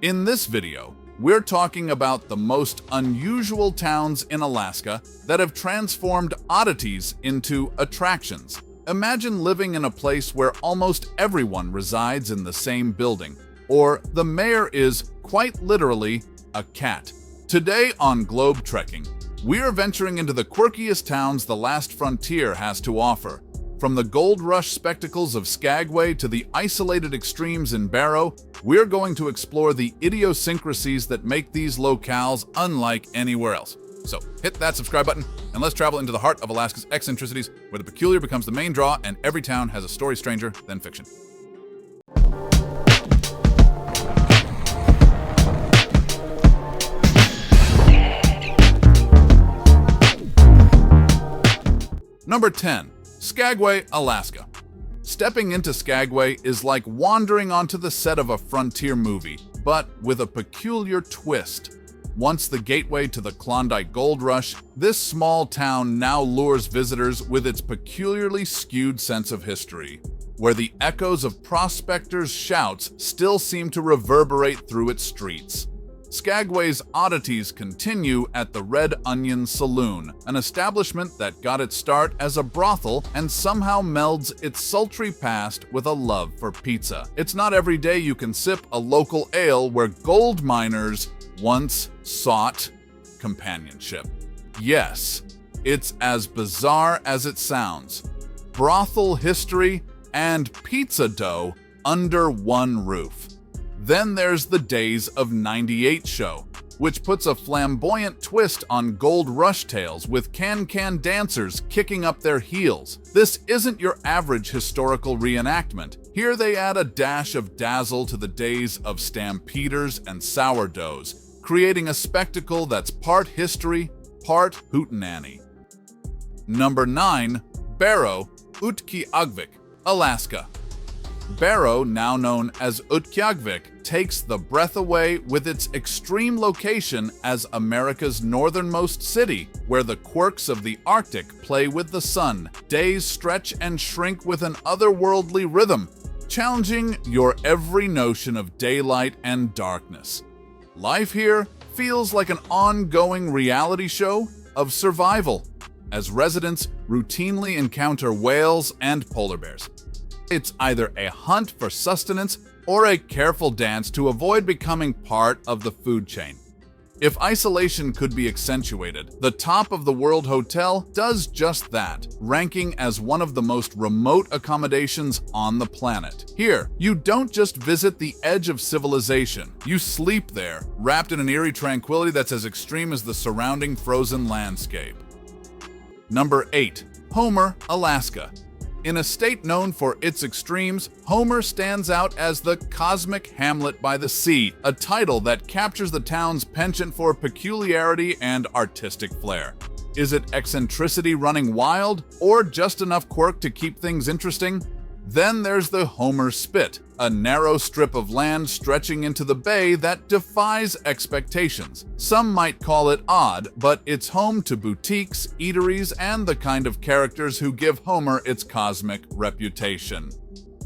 In this video, we're talking about the most unusual towns in Alaska that have transformed oddities into attractions. Imagine living in a place where almost everyone resides in the same building, or the mayor is, quite literally, a cat. Today on Globe Trekking, we are venturing into the quirkiest towns the last frontier has to offer. From the gold rush spectacles of Skagway to the isolated extremes in Barrow, we're going to explore the idiosyncrasies that make these locales unlike anywhere else. So hit that subscribe button and let's travel into the heart of Alaska's eccentricities, where the peculiar becomes the main draw and every town has a story stranger than fiction. Number 10. Skagway, Alaska. Stepping into Skagway is like wandering onto the set of a frontier movie, but with a peculiar twist. Once the gateway to the Klondike Gold Rush, this small town now lures visitors with its peculiarly skewed sense of history, where the echoes of prospectors' shouts still seem to reverberate through its streets. Skagway's oddities continue at the Red Onion Saloon, an establishment that got its start as a brothel and somehow melds its sultry past with a love for pizza. It's not every day you can sip a local ale where gold miners once sought companionship. Yes, it's as bizarre as it sounds. Brothel history and pizza dough under one roof. Then there's the Days of '98 show, which puts a flamboyant twist on gold rush tales with can-can dancers kicking up their heels. This isn't your average historical reenactment. Here they add a dash of dazzle to the days of stampeders and sourdoughs, creating a spectacle that's part history, part hootenanny. Number 9. Barrow, Utqiagvik, Alaska. Barrow, now known as Utqiagvik, takes the breath away with its extreme location as America's northernmost city, where the quirks of the Arctic play with the sun. Days stretch and shrink with an otherworldly rhythm, challenging your every notion of daylight and darkness. Life here feels like an ongoing reality show of survival, as residents routinely encounter whales and polar bears. It's either a hunt for sustenance or a careful dance to avoid becoming part of the food chain. If isolation could be accentuated, the Top of the World Hotel does just that, ranking as one of the most remote accommodations on the planet. Here, you don't just visit the edge of civilization, you sleep there, wrapped in an eerie tranquility that's as extreme as the surrounding frozen landscape. Number 8. Homer, Alaska. In a state known for its extremes, Homer stands out as the cosmic hamlet by the sea, a title that captures the town's penchant for peculiarity and artistic flair. Is it eccentricity running wild, or just enough quirk to keep things interesting? Then there's the Homer Spit, a narrow strip of land stretching into the bay that defies expectations. Some might call it odd, but it's home to boutiques, eateries, and the kind of characters who give Homer its cosmic reputation.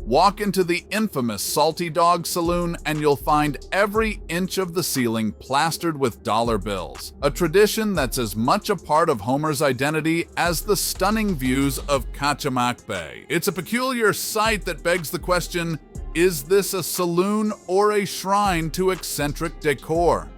Walk into the infamous Salty Dog Saloon and you'll find every inch of the ceiling plastered with dollar bills, a tradition that's as much a part of Homer's identity as the stunning views of Kachemak Bay. It's a peculiar sight that begs the question, is this a saloon or a shrine to eccentric decor?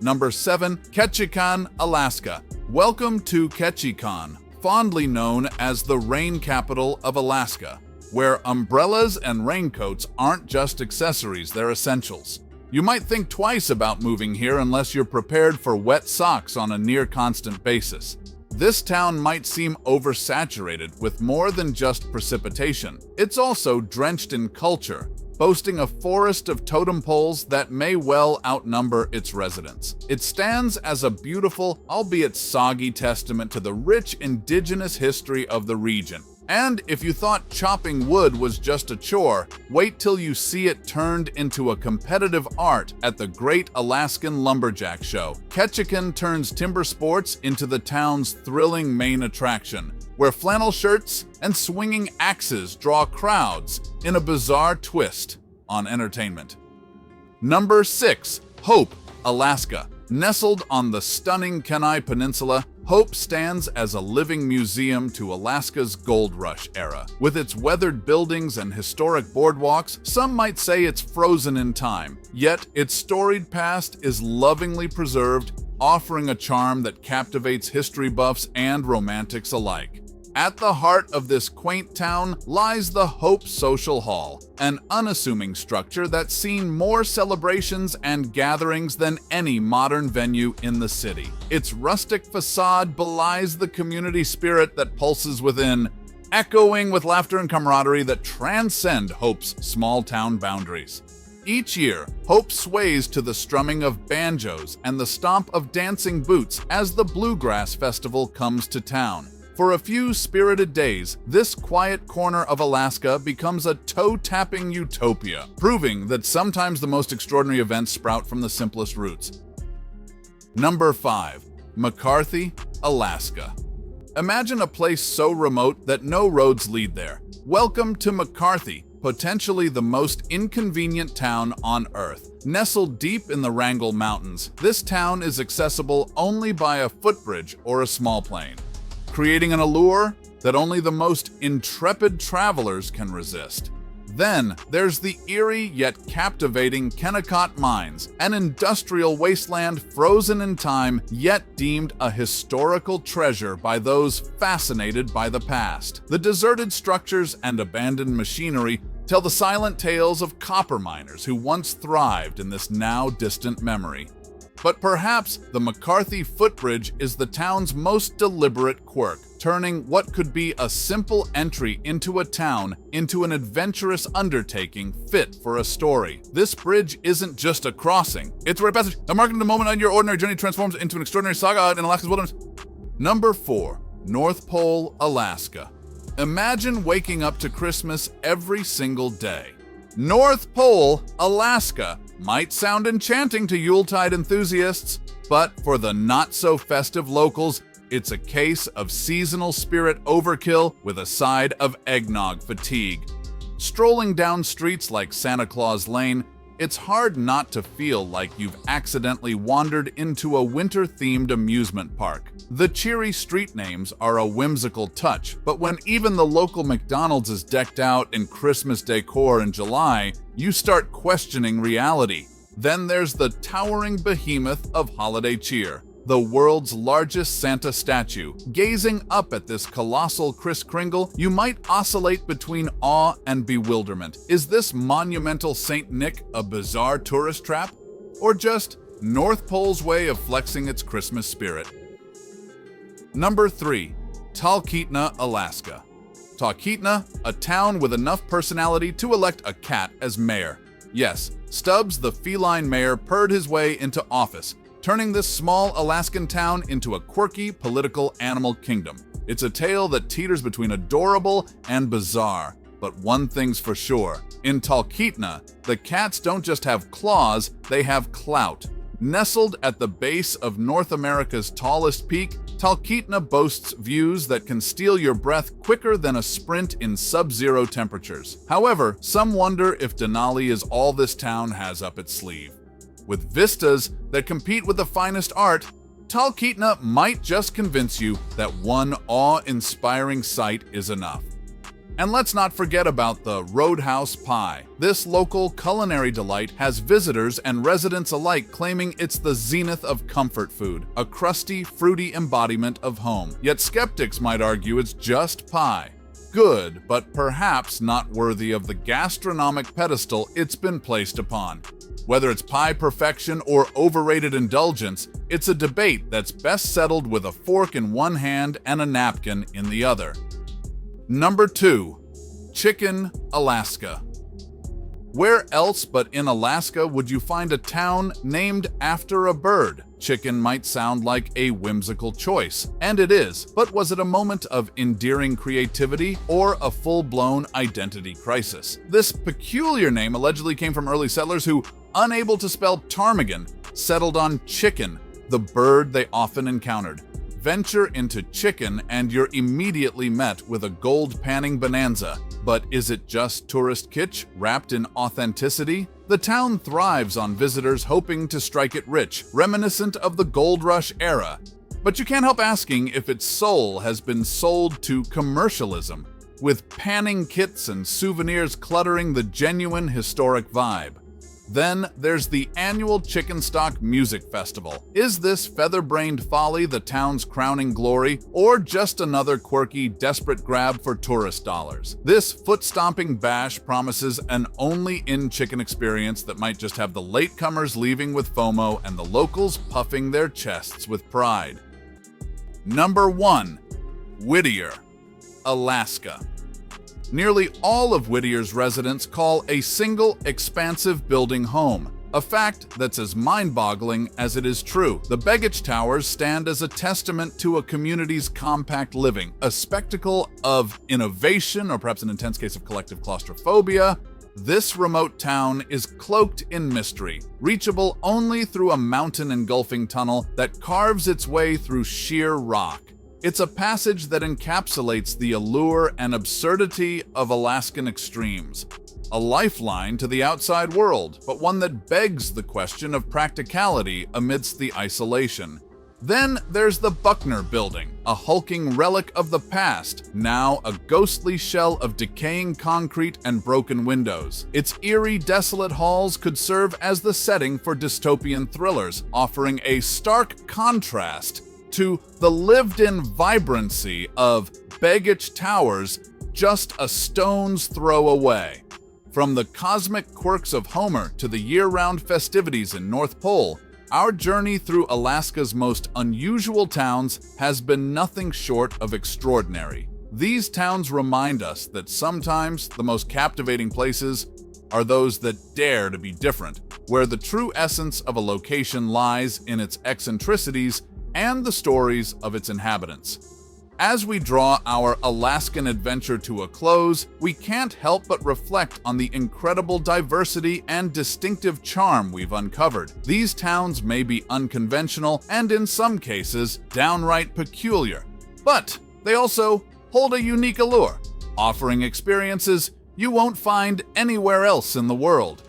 Number 7. Kekan Alaska. Welcome to Ketchikan, fondly known as the rain capital of Alaska, where umbrellas and raincoats aren't just accessories, they're essentials. You might think twice about moving here unless you're prepared for wet socks on a near-constant basis. This town might seem oversaturated with more than just precipitation. It's also drenched in culture, boasting a forest of totem poles that may well outnumber its residents. It stands as a beautiful, albeit soggy, testament to the rich indigenous history of the region. And if you thought chopping wood was just a chore, wait till you see it turned into a competitive art at the Great Alaskan Lumberjack Show. Ketchikan turns timber sports into the town's thrilling main attraction, where flannel shirts and swinging axes draw crowds in a bizarre twist on entertainment. Number 6. Hope, Alaska. Nestled on the stunning Kenai Peninsula, Hope stands as a living museum to Alaska's gold rush era. With its weathered buildings and historic boardwalks, some might say it's frozen in time. Yet, its storied past is lovingly preserved, offering a charm that captivates history buffs and romantics alike. At the heart of this quaint town lies the Hope Social Hall, an unassuming structure that's seen more celebrations and gatherings than any modern venue in the city. Its rustic facade belies the community spirit that pulses within, echoing with laughter and camaraderie that transcend Hope's small-town boundaries. Each year, Hope sways to the strumming of banjos and the stomp of dancing boots as the Bluegrass Festival comes to town. For a few spirited days, this quiet corner of Alaska becomes a toe-tapping utopia, proving that sometimes the most extraordinary events sprout from the simplest roots. Number 5. McCarthy, Alaska. Imagine a place so remote that no roads lead there. Welcome to McCarthy, potentially the most inconvenient town on Earth. Nestled deep in the Wrangell Mountains, this town is accessible only by a footbridge or a small plane, creating an allure that only the most intrepid travelers can resist. Then there's the eerie yet captivating Kennecott Mines, an industrial wasteland frozen in time yet deemed a historical treasure by those fascinated by the past. The deserted structures and abandoned machinery tell the silent tales of copper miners who once thrived in this now distant memory. But perhaps the McCarthy footbridge is the town's most deliberate quirk, turning what could be a simple entry into a town into an adventurous undertaking fit for a story. This bridge isn't just a crossing, it's a rite of passage, a mark in the moment on your ordinary journey transforms into an extraordinary saga in Alaska's wilderness. Number 4. North Pole, Alaska. Imagine waking up to Christmas every single day. North Pole, Alaska might sound enchanting to Yuletide enthusiasts, but for the not-so-festive locals, it's a case of seasonal spirit overkill with a side of eggnog fatigue. Strolling down streets like Santa Claus Lane, it's hard not to feel like you've accidentally wandered into a winter-themed amusement park. The cheery street names are a whimsical touch, but when even the local McDonald's is decked out in Christmas decor in July, you start questioning reality. Then there's the towering behemoth of holiday cheer, the world's largest Santa statue. Gazing up at this colossal Kris Kringle, you might oscillate between awe and bewilderment. Is this monumental Saint Nick a bizarre tourist trap? Or just North Pole's way of flexing its Christmas spirit? Number 3. Talkeetna, Alaska. Talkeetna, a town with enough personality to elect a cat as mayor. Yes, Stubbs, the feline mayor, purred his way into office, turning this small Alaskan town into a quirky political animal kingdom. It's a tale that teeters between adorable and bizarre. But one thing's for sure, in Talkeetna, the cats don't just have claws, they have clout. Nestled at the base of North America's tallest peak, Talkeetna boasts views that can steal your breath quicker than a sprint in sub-zero temperatures. However, some wonder if Denali is all this town has up its sleeve. With vistas that compete with the finest art, Talkeetna might just convince you that one awe-inspiring sight is enough. And let's not forget about the Roadhouse Pie. This local culinary delight has visitors and residents alike claiming it's the zenith of comfort food, a crusty, fruity embodiment of home. Yet skeptics might argue it's just pie. Good, but perhaps not worthy of the gastronomic pedestal it's been placed upon. Whether it's pie perfection or overrated indulgence, it's a debate that's best settled with a fork in one hand and a napkin in the other. Number 2. Chicken, Alaska. Where else but in Alaska would you find a town named after a bird? Chicken might sound like a whimsical choice, and it is, but was it a moment of endearing creativity or a full-blown identity crisis? This peculiar name allegedly came from early settlers who, unable to spell ptarmigan, settled on chicken, the bird they often encountered. Venture into chicken and you're immediately met with a gold panning bonanza. But is it just tourist kitsch wrapped in authenticity? The The town thrives on visitors hoping to strike it rich, reminiscent of the gold rush era. But you can't help asking if its soul has been sold to commercialism, with panning kits and souvenirs cluttering the genuine historic vibe. Then there's the annual Chicken Stock Music Festival. Is this feather-brained folly the town's crowning glory, or just another quirky, desperate grab for tourist dollars? This foot-stomping bash promises an only-in chicken experience that might just have the latecomers leaving with FOMO and the locals puffing their chests with pride. Number 1. Whittier, Alaska. Nearly all of Whittier's residents call a single, expansive building home, a fact that's as mind-boggling as it is true. The Begich Towers stand as a testament to a community's compact living, a spectacle of innovation, or perhaps an intense case of collective claustrophobia. This remote town is cloaked in mystery, reachable only through a mountain-engulfing tunnel that carves its way through sheer rock. It's a passage that encapsulates the allure and absurdity of Alaskan extremes, a lifeline to the outside world, but one that begs the question of practicality amidst the isolation. Then there's the Buckner Building, a hulking relic of the past, now a ghostly shell of decaying concrete and broken windows. Its eerie, desolate halls could serve as the setting for dystopian thrillers, offering a stark contrast to the lived-in vibrancy of Begich Towers just a stone's throw away. From the cosmic quirks of Homer to the year-round festivities in North Pole, our journey through Alaska's most unusual towns has been nothing short of extraordinary. These towns remind us that sometimes the most captivating places are those that dare to be different, where the true essence of a location lies in its eccentricities and the stories of its inhabitants. As we draw our Alaskan adventure to a close, we can't help but reflect on the incredible diversity and distinctive charm we've uncovered. These towns may be unconventional and, in some cases, downright peculiar, but they also hold a unique allure, offering experiences you won't find anywhere else in the world.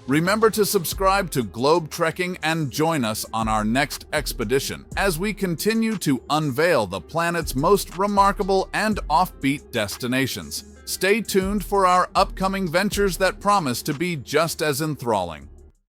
Remember to subscribe to Globe Trekking and join us on our next expedition as we continue to unveil the planet's most remarkable and offbeat destinations. Stay tuned for our upcoming ventures that promise to be just as enthralling.